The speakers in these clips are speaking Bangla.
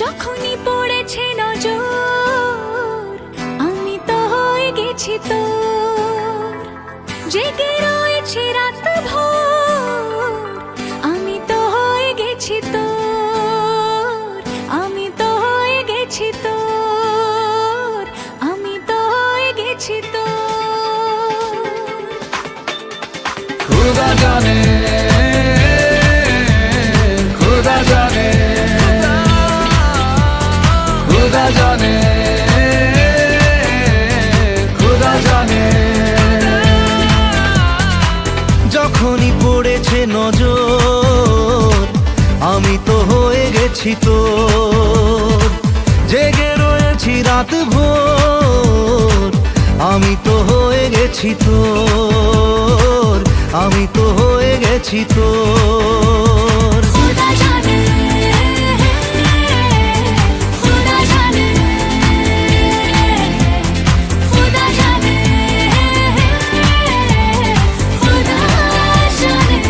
যখনই পড়েছে নজর আমি তো হয়ে গেছি তোর, জেগে রয়েছে রাত ভোর আমি তো হয়ে গেছি তোর, আমি তো হয়ে গেছি তোর, আমি তো হয়ে গেছি তোর। खुदा जाने खुदा जाने खुदा जाने खुदा जाने যখনই পড়েছে নজর আমি তো হয়ে গেছি তোর, জেগে রয়েছি রাত ভোর আমি তো হয়ে গেছি তোর, আমি তো হয়ে গেছি তোর। खुदा जाने खुदा जाने खुदा जाने खुदा जाने।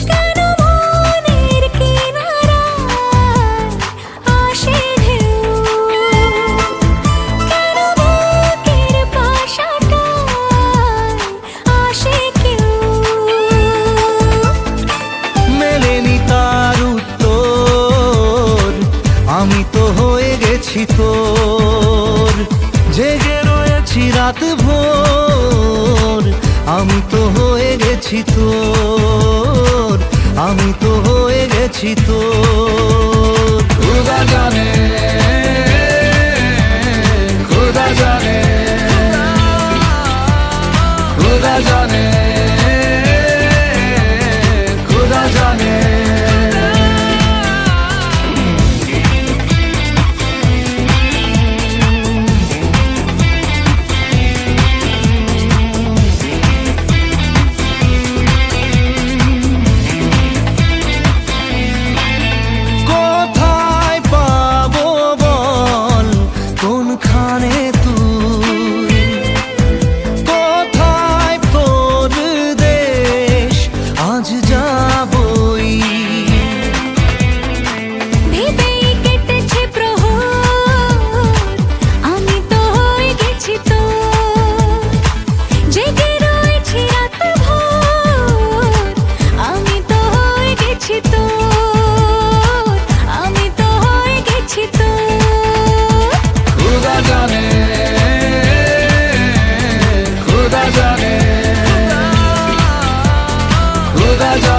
কেন মনের কিনারায় আসে ঢেউ, কেন বুকের পাশাটায় আসে কেউ। মেলেনি তার উত্তর আমি তো হয়ে গেছি তোর, জেগে রয়েছি রাত ভোর আমি তো হয়ে গেছি তোর, আমি তো হয়ে গেছি তোর। खुदा जाने खुदा जाने खुदा जाने खुदा जाने কোথায় পাবো বল কোনখানে তুই, কোথায় তোর দেশ আজ যাবই। ভেবেই কেটেছে প্রহর আমি তো হয়ে গেছি তোর, জেগে রয়েছি রাত ভোর আমি তো হয়ে গেছি তোর, আমি তো হয়ে গেছি তোর। खुदा जाने खुदा जाने खुदा जाने